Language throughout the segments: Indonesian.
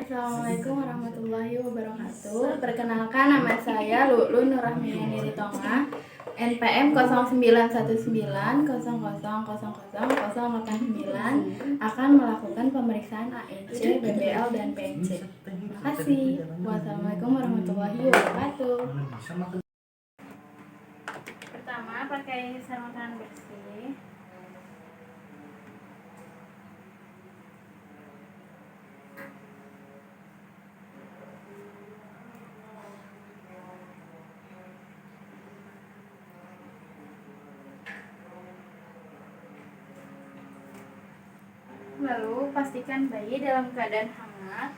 Assalamualaikum warahmatullahi wabarakatuh. Perkenalkan, nama saya Lulu Nurrahmiyani Ritonga, NPM 0919000089 akan melakukan pemeriksaan AEC, BBL, dan PNC. Terima kasih. Wassalamualaikum warahmatullahi wabarakatuh. Pertama, pakai sarung tangan bersih. Lalu pastikan bayi dalam keadaan hangat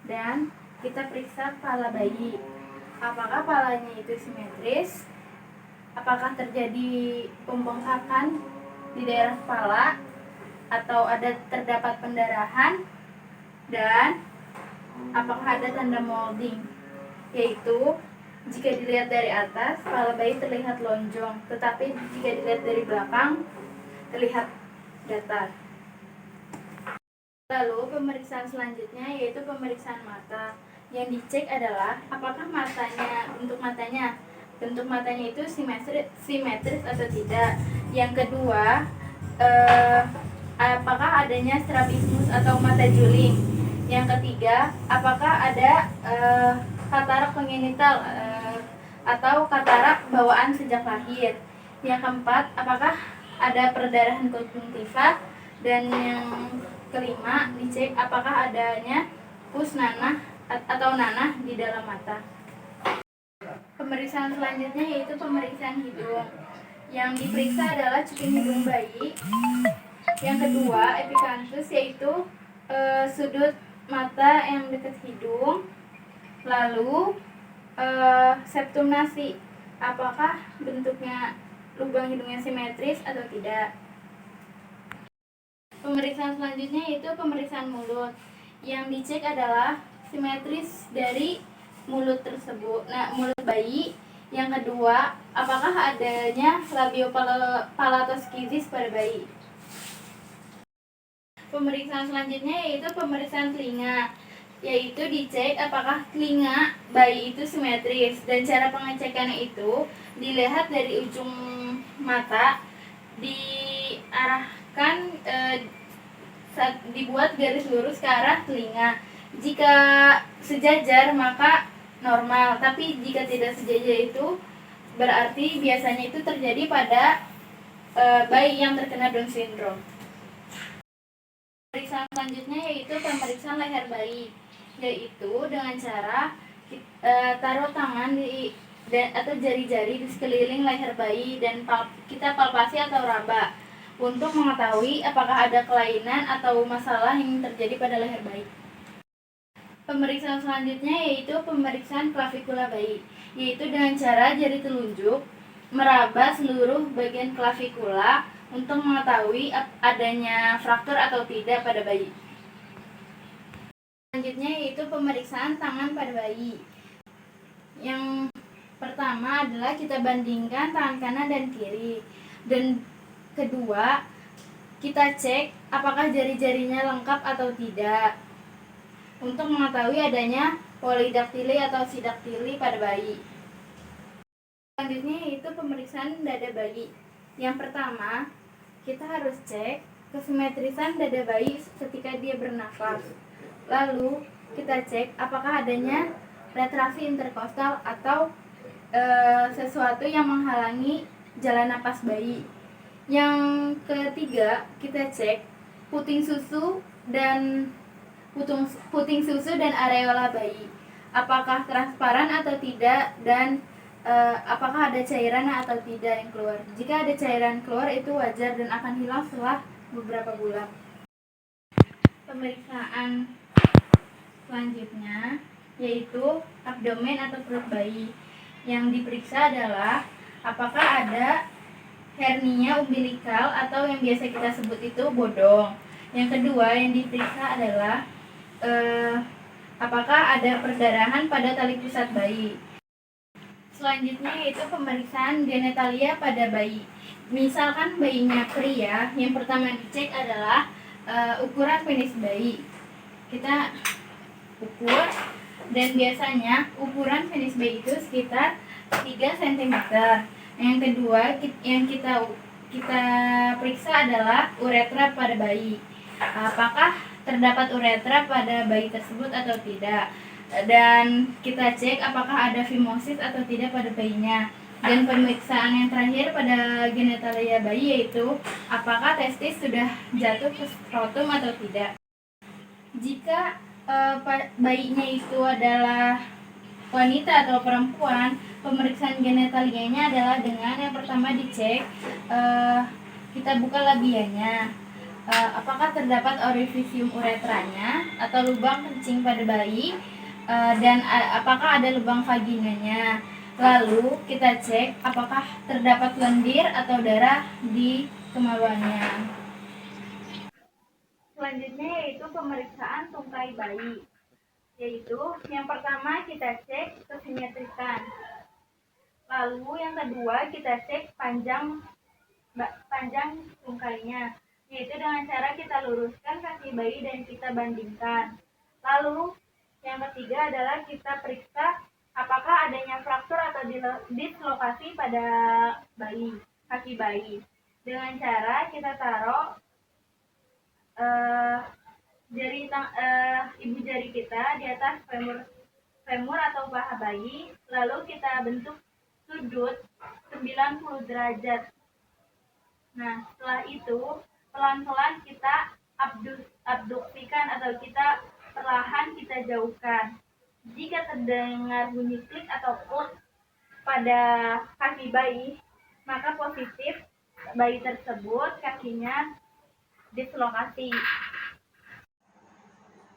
dan kita periksa kepala bayi. Apakah kepalanya itu simetris? Apakah terjadi pembengkakan di daerah kepala atau terdapat pendarahan? Dan apakah ada tanda molding? Yaitu jika dilihat dari atas, kepala bayi terlihat lonjong, tetapi jika dilihat dari belakang terlihat datar. Lalu pemeriksaan selanjutnya yaitu pemeriksaan mata. Yang dicek adalah apakah bentuk matanya itu simetris atau tidak. Yang kedua, apakah adanya strabismus atau mata juling. Yang ketiga, apakah ada katarak kongenital atau katarak bawaan sejak lahir. Yang keempat, apakah ada perdarahan konjungtiva. Dan yang kelima, dicek apakah adanya pus nanah atau nanah di dalam mata. Pemeriksaan selanjutnya yaitu pemeriksaan hidung. Yang diperiksa adalah cuping hidung bayi. Yang kedua, epicanthus, yaitu sudut mata yang dekat hidung. Lalu septum nasi, apakah bentuknya lubang hidungnya simetris atau tidak. Pemeriksaan selanjutnya yaitu pemeriksaan mulut. Yang dicek adalah simetris dari mulut tersebut, mulut bayi. Yang kedua, apakah adanya labiopalatoskizis pada bayi. Pemeriksaan selanjutnya yaitu pemeriksaan telinga, yaitu dicek apakah telinga bayi itu simetris. Dan cara pengecekannya itu dilihat dari ujung mata, diarahkan dibuat garis lurus ke arah telinga. Jika sejajar maka normal, tapi jika tidak sejajar itu berarti biasanya itu terjadi pada bayi yang terkena Down syndrome. Pemeriksaan selanjutnya yaitu pemeriksaan leher bayi, yaitu dengan cara taruh tangan atau jari-jari di sekeliling leher bayi dan kita palpasi atau raba untuk mengetahui apakah ada kelainan atau masalah yang terjadi pada leher bayi. Pemeriksaan selanjutnya yaitu pemeriksaan klavikula bayi, yaitu dengan cara jari telunjuk meraba seluruh bagian klavikula untuk mengetahui adanya fraktur atau tidak pada bayi. Selanjutnya yaitu pemeriksaan tangan pada bayi. Yang pertama adalah kita bandingkan tangan kanan dan kiri. Dan kedua, kita cek apakah jari-jarinya lengkap atau tidak untuk mengetahui adanya polidaktili atau sidaktili pada bayi. Selanjutnya yaitu pemeriksaan dada bayi. Yang pertama, kita harus cek kesimetrisan dada bayi ketika dia bernafas. Lalu kita cek apakah adanya retraksi interkostal atau sesuatu yang menghalangi jalan napas bayi. Yang ketiga, kita cek puting susu dan areola bayi, apakah transparan atau tidak, dan apakah ada cairan atau tidak yang keluar. Jika ada cairan keluar itu wajar dan akan hilang setelah beberapa bulan. Pemeriksaan selanjutnya yaitu abdomen atau perut bayi. Yang diperiksa adalah apakah ada hernia umbilikal atau yang biasa kita sebut itu bodong. Yang kedua yang diperiksa adalah apakah ada perdarahan pada tali pusat bayi. Selanjutnya yaitu pemeriksaan genitalia pada bayi. Misalkan bayinya pria, yang pertama dicek adalah ukuran penis bayi. kita ukur, dan biasanya ukuran penis bayi itu sekitar 3 cm. Yang kedua yang kita periksa adalah uretra pada bayi. Apakah terdapat uretra pada bayi tersebut atau tidak, dan kita cek apakah ada fimosis atau tidak pada bayinya. Dan pemeriksaan yang terakhir pada genitalia bayi yaitu apakah testis sudah jatuh ke skrotum atau tidak. Jika bayinya itu adalah wanita atau perempuan, pemeriksaan genitalianya adalah dengan yang pertama dicek, kita buka labianya, apakah terdapat orifisium uretranya atau lubang kencing pada bayi, dan apakah ada lubang vaginanya. Lalu kita cek apakah terdapat lendir atau darah di kemaluannya. Selanjutnya yaitu pemeriksaan tungkai bayi, yaitu yang pertama kita cek kesimetrikan. Lalu yang kedua kita cek panjang tungkainya, yaitu dengan cara kita luruskan kaki bayi dan kita bandingkan. Lalu yang ketiga adalah kita periksa apakah adanya fraktur atau dislokasi pada kaki bayi, dengan cara kita taruh ibu jari kita di atas femur atau paha bayi, lalu kita bentuk sudut 90 derajat. Nah, setelah itu pelan-pelan kita abduksikan atau kita perlahan kita jauhkan. Jika terdengar bunyi klik atau plek pada kaki bayi, maka positif bayi tersebut kakinya dislokasi.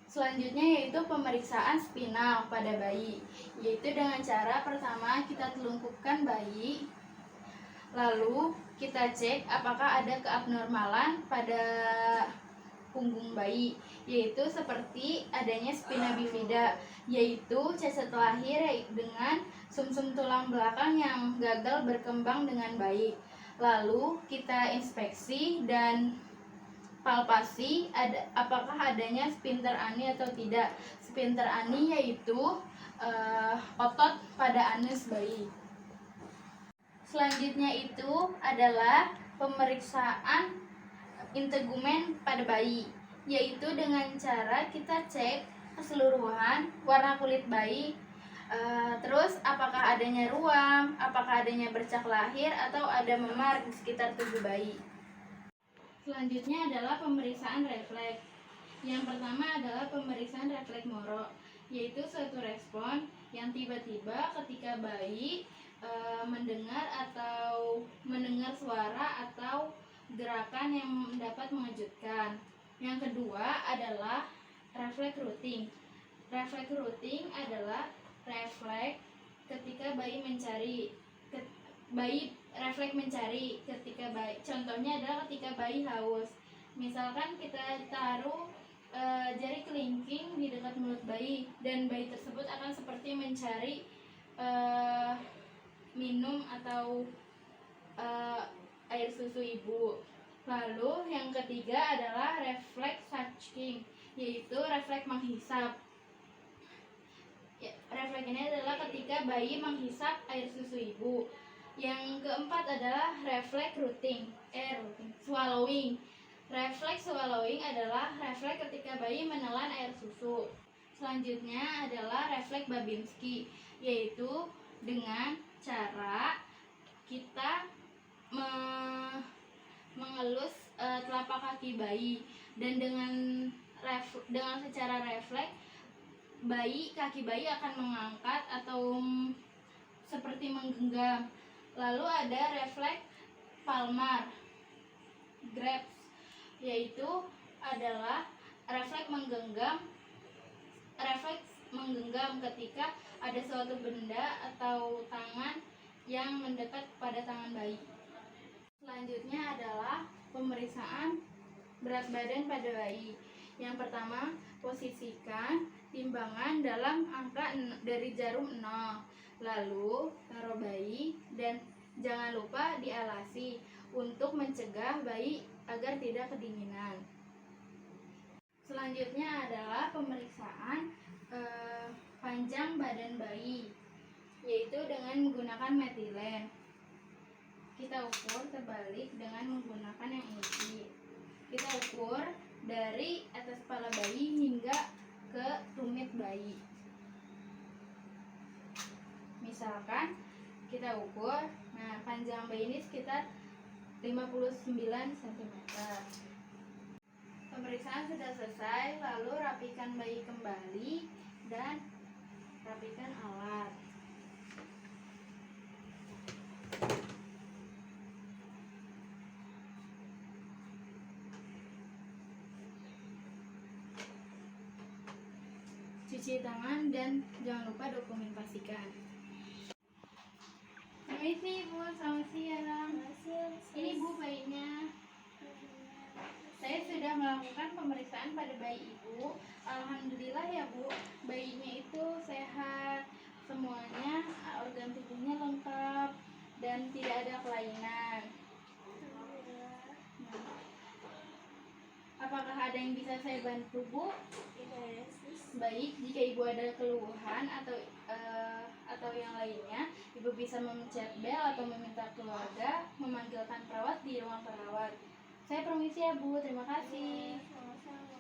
Selanjutnya yaitu pemeriksaan spinal pada bayi, yaitu dengan cara pertama kita telungkupkan bayi, lalu kita cek apakah ada keabnormalan pada punggung bayi, yaitu seperti adanya spina bifida, yaitu cacat lahir dengan sumsum tulang belakang yang gagal berkembang dengan baik. Lalu kita inspeksi dan palpasi apakah adanya sphincter ani atau tidak. Sphincter ani yaitu otot pada anus bayi. Selanjutnya itu adalah pemeriksaan integumen pada bayi, yaitu dengan cara kita cek keseluruhan warna kulit bayi, terus apakah adanya ruam, apakah adanya bercak lahir atau ada memar di sekitar tubuh bayi. Selanjutnya adalah pemeriksaan refleks. Yang pertama adalah pemeriksaan refleks Moro, yaitu suatu respon yang tiba-tiba ketika bayi mendengar suara atau gerakan yang dapat mengejutkan. Yang kedua adalah refleks rooting. Refleks rooting adalah refleks ketika bayi mencari. Contohnya adalah ketika bayi haus. Misalkan kita taruh jari kelingking di dekat mulut bayi, dan bayi tersebut akan seperti mencari minum atau air susu ibu. Lalu yang ketiga adalah refleks sucking, yaitu refleks menghisap. Refleks ini adalah ketika bayi menghisap air susu ibu. Yang keempat adalah refleks swallowing. Refleks swallowing adalah refleks ketika bayi menelan air susu. Selanjutnya adalah refleks Babinski, yaitu dengan cara kita mengelus telapak kaki bayi, dan dengan secara refleks kaki bayi akan mengangkat atau seperti menggenggam. Lalu ada refleks palmar grasp, yaitu adalah refleks menggenggam ketika ada suatu benda atau tangan yang mendekat pada tangan bayi. Selanjutnya adalah pemeriksaan berat badan pada bayi. Yang pertama, posisikan timbangan dalam angka dari jarum 0. Lalu taruh bayi dan jangan lupa dialasi untuk mencegah bayi agar tidak kedinginan. Selanjutnya adalah adalah pemeriksaan panjang badan bayi, yaitu dengan menggunakan metilen. Kita ukur terbalik dengan menggunakan yang ini. Kita ukur dari atas kepala bayi hingga ke tumit bayi. Misalkan kita ukur, nah panjang bayi ini sekitar 59 cm. Pemeriksaan sudah selesai, lalu rapikan bayi kembali dan rapikan alat. Cuci tangan dan jangan lupa dokumentasikan. Permisi Bu, selamat siang. Ini Bu bayinya. Saya sudah melakukan pemeriksaan pada bayi Ibu. Alhamdulillah ya Bu, bayinya itu sehat. Semuanya organ tubuhnya lengkap dan tidak ada kelainan. Apakah ada yang bisa saya bantu Bu? Baik, jika Ibu ada keluhan atau yang lainnya, Ibu bisa memencet bel atau meminta keluarga memanggilkan perawat di ruang perawat. Saya permisi ya Bu, terima kasih. Sama-sama.